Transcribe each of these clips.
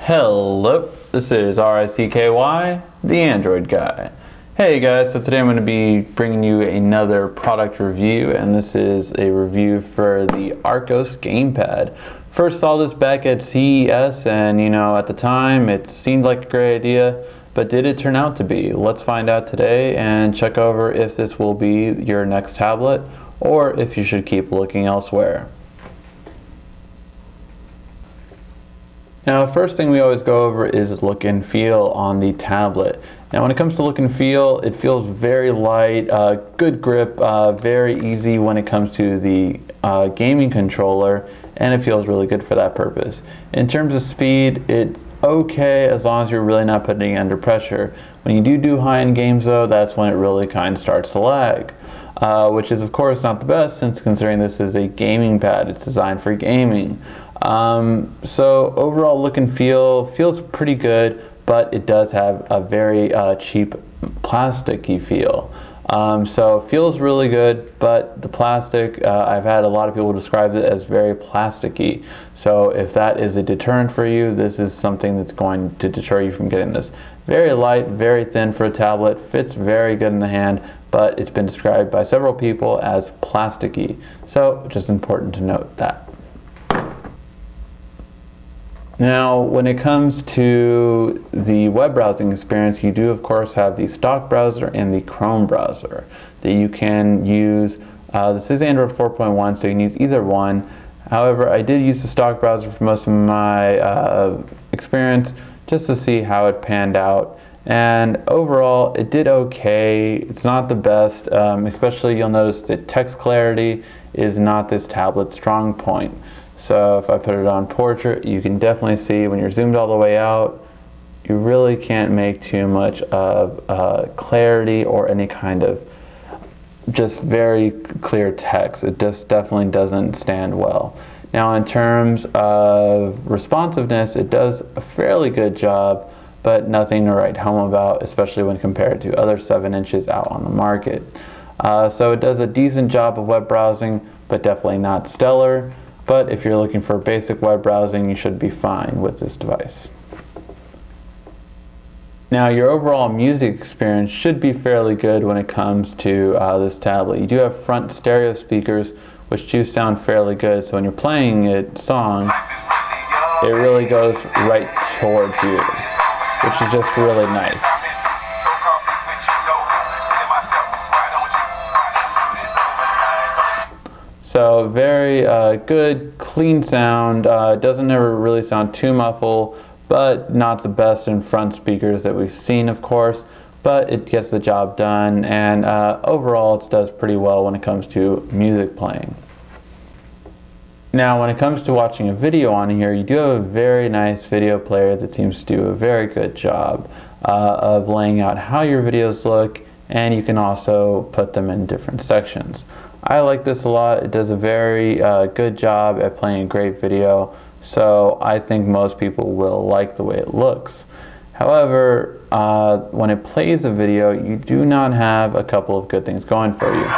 Hello, this is RICKY, the Android guy. Hey guys, so today I'm going to be bringing you another product review, and this is a review for the Archos GamePad. First saw this back at CES, and at the time it seemed like a great idea, but did it turn out to be? Let's find out today and check over if this will be your next tablet or if you should keep looking elsewhere. Now, first thing we always go over is look and feel on the tablet. Now, when it comes to look and feel, it feels very light, good grip, very easy when it comes to the gaming controller, and it feels really good for that purpose. In terms of speed, it's okay as long as you're really not putting it under pressure. When you do high-end games though, that's when it really kind of starts to lag. Which is of course not the best, since considering this is a gaming pad, it's designed for gaming. So overall look and feel feels pretty good, but it does have a very cheap plasticky feel. So it feels really good, but the plastic, I've had a lot of people describe it as very plasticky. So if that is a deterrent for you, this is something that's going to deter you from getting this. Very light, very thin for a tablet, fits very good in the hand, but it's been described by several people as plasticky. So just important to note that. Now, when it comes to the web browsing experience, you do of course have the stock browser and the Chrome browser that you can use. This is Android 4.1, so you can use either one. However, I did use the stock browser for most of my experience just to see how it panned out. And overall, it did okay. It's not the best, especially you'll notice that text clarity is not this tablet's strong point. So if I put it on portrait, you can definitely see when you're zoomed all the way out, you really can't make too much of clarity or any kind of just very clear text. It just definitely doesn't stand well. Now in terms of responsiveness, it does a fairly good job, but nothing to write home about, especially when compared to other 7 inches out on the market. So it does a decent job of web browsing, but definitely not stellar. But if you're looking for basic web browsing, you should be fine with this device. Now, your overall music experience should be fairly good when it comes to this tablet. You do have front stereo speakers, which do sound fairly good. So when you're playing a song, it really goes right towards you, which is just really nice. So very good, clean sound. Doesn't ever really sound too muffled, but not the best in front speakers that we've seen, of course. But it gets the job done, and overall it does pretty well when it comes to music playing. Now, when it comes to watching a video on here, you do have a very nice video player that seems to do a very good job of laying out how your videos look, and you can also put them in different sections. I like this a lot. It does a very good job at playing a great video, so I think most people will like the way it looks. However, when it plays a video, you do not have a couple of good things going for you.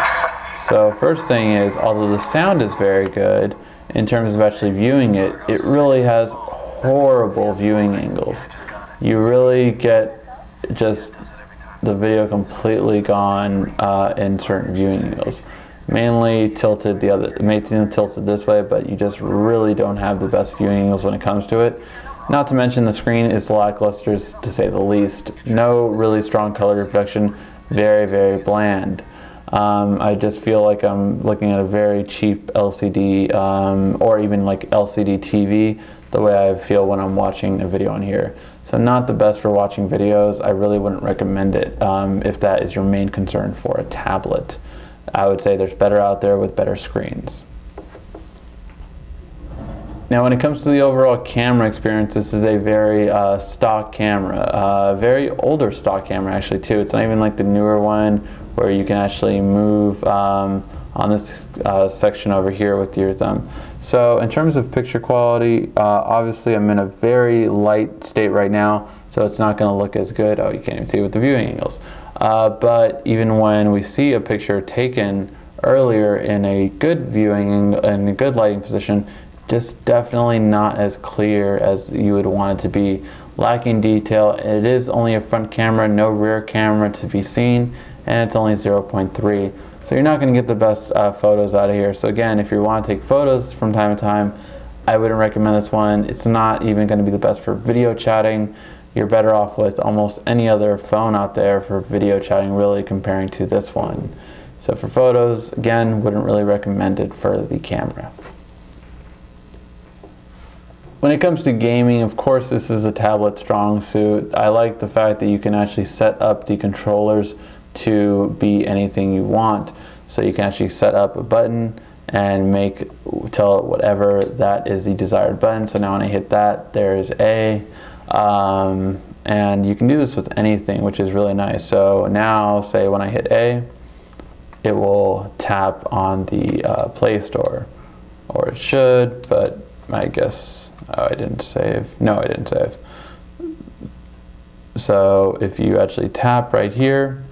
So first thing is, although the sound is very good, in terms of actually viewing it, it really has horrible viewing angles. You really get just the video completely gone in certain viewing angles. Mainly tilted tilted this way, but you just really don't have the best viewing angles when it comes to it. Not to mention the screen is lackluster, to say the least. No really strong color reproduction, very, very bland. I just feel like I'm looking at a very cheap LCD or even like LCD TV, the way I feel when I'm watching a video on here. So not the best for watching videos. I really wouldn't recommend it if that is your main concern for a tablet. I would say there's better out there with better screens. Now when it comes to the overall camera experience, this is a very stock camera, very older stock camera actually too. It's not even like the newer one where you can actually move on this section over here with your thumb. So in terms of picture quality, obviously I'm in a very light state right now, so it's not going to look as good. Oh, you can't even see with the viewing angles. But even when we see a picture taken earlier in a good viewing and a good lighting position, just definitely not as clear as you would want it to be. Lacking detail. It is only a front camera, no rear camera to be seen, and it's only 0.3. So you're not going to get the best photos out of here. So again, if you want to take photos from time to time, I wouldn't recommend this one. It's not even going to be the best for video chatting. You're better off with almost any other phone out there for video chatting, really, comparing to this one. So for photos, again, wouldn't really recommend it for the camera. When it comes to gaming, of course, this is a tablet strong suit. I like the fact that you can actually set up the controllers to be anything you want. So you can actually set up a button and tell it whatever that is the desired button. So now when I hit that, there's A. And you can do this with anything, which is really nice. So now, say when I hit A, it will tap on the Play Store. Or it should, but I guess, oh, I didn't save. No, I didn't save. So if you actually tap right here,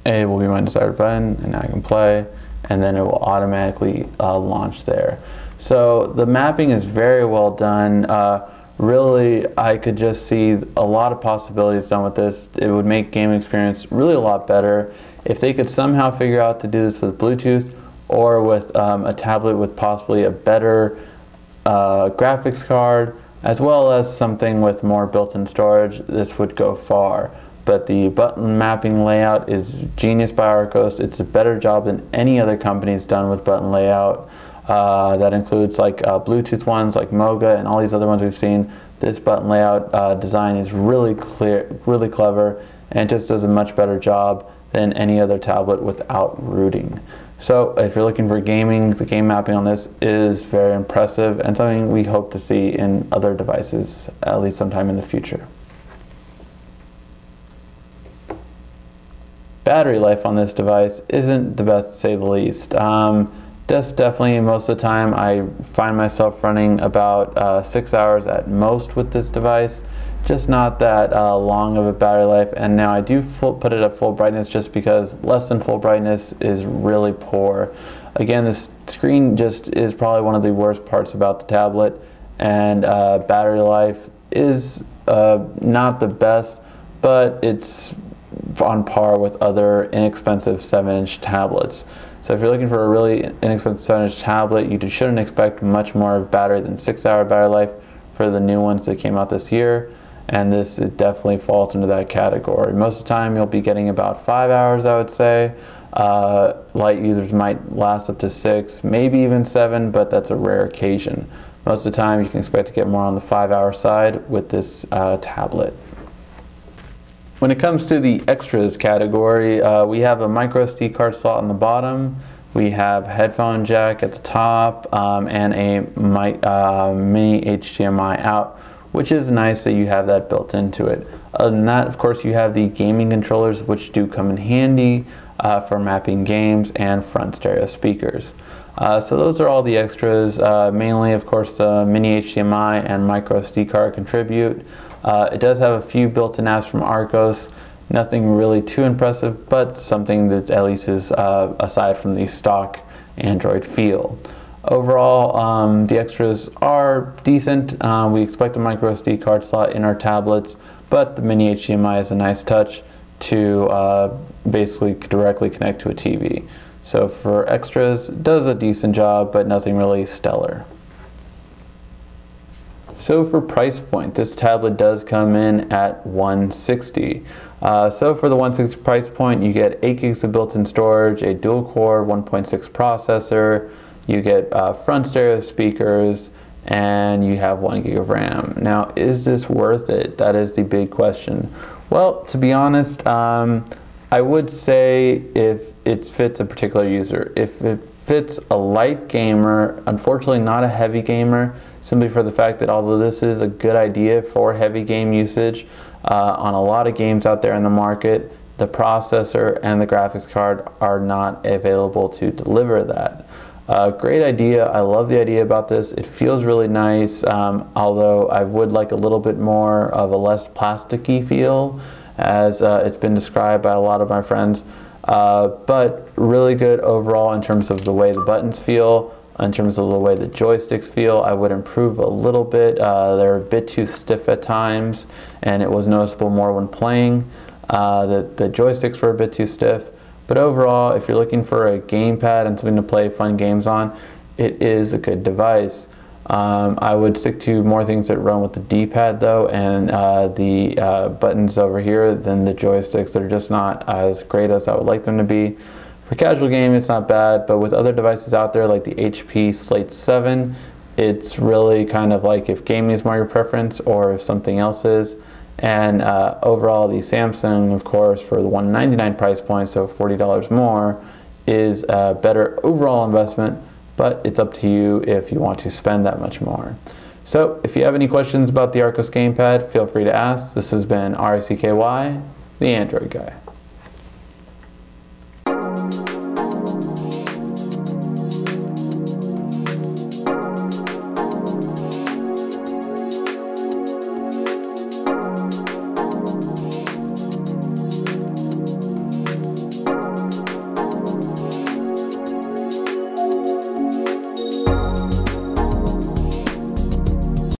A will be my desired button, and now I can play, and then it will automatically launch there. So the mapping is very well done. Really, I could just see a lot of possibilities done with this. It would make gaming experience really a lot better. If they could somehow figure out to do this with Bluetooth or with a tablet with possibly a better graphics card, as well as something with more built-in storage, this would go far. But the button mapping layout is genius by Archos. It's a better job than any other company's done with button layout. That includes like Bluetooth ones like Moga and all these other ones we've seen. This button layout design is really clear, really clever, and it just does a much better job than any other tablet without rooting. So if you're looking for gaming, the game mapping on this is very impressive and something we hope to see in other devices, at least sometime in the future. Battery life on this device isn't the best, to say the least. Just definitely most of the time I find myself running about 6 hours at most with this device. Just not that long of a battery life, and now I do put it at full brightness just because less than full brightness is really poor. Again, this screen just is probably one of the worst parts about the tablet, and battery life is not the best, but it's on par with other inexpensive 7-inch tablets. So if you're looking for a really inexpensive 7-inch tablet, you shouldn't expect much more battery than 6-hour battery life for the new ones that came out this year. And this definitely falls into that category. Most of the time you'll be getting about 5 hours, I would say. Light users might last up to 6, maybe even 7, but that's a rare occasion. Most of the time you can expect to get more on the 5-hour side with this tablet. When it comes to the extras category, we have a micro SD card slot on the bottom, we have a headphone jack at the top, and a mini HDMI out, which is nice that you have that built into it. Other than that, of course, you have the gaming controllers, which do come in handy for mapping games, and front stereo speakers. So those are all the extras. Mainly, of course, the mini HDMI and micro SD card contribute. It does have a few built-in apps from Archos, nothing really too impressive, but something that at least is aside from the stock Android feel. Overall, the extras are decent. We expect a micro SD card slot in our tablets, but the mini HDMI is a nice touch to basically directly connect to a TV. So for extras, it does a decent job, but nothing really stellar. So for price point, this tablet does come in at $160. So for the $160 price point, you get 8 gigs of built-in storage, a dual-core 1.6 processor, you get front stereo speakers, and you have 1 gig of RAM. Now, is this worth it? That is the big question. Well, to be honest, I would say if it fits a particular user. If it fits a light gamer, unfortunately not a heavy gamer, simply for the fact that although this is a good idea for heavy game usage, on a lot of games out there in the market, the processor and the graphics card are not available to deliver that. Great idea. I love the idea about this. It feels really nice, although I would like a little bit more of a less plasticky feel, as it's been described by a lot of my friends. But really good overall in terms of the way the buttons feel. In terms of the way the joysticks feel, I would improve a little bit. They're a bit too stiff at times, and it was noticeable more when playing. The joysticks were a bit too stiff. But overall, if you're looking for a gamepad and something to play fun games on, it is a good device. I would stick to more things that run with the D-pad though, and the buttons over here than the joysticks. They're just not as great as I would like them to be. For casual gaming, it's not bad, but with other devices out there like the HP Slate 7, it's really kind of like if gaming is more your preference or if something else is. And overall, the Samsung, of course, for the $199 price point, so $40 more, is a better overall investment, but it's up to you if you want to spend that much more. So if you have any questions about the Archos GamePad, feel free to ask. This has been RCKY, the Android Guy.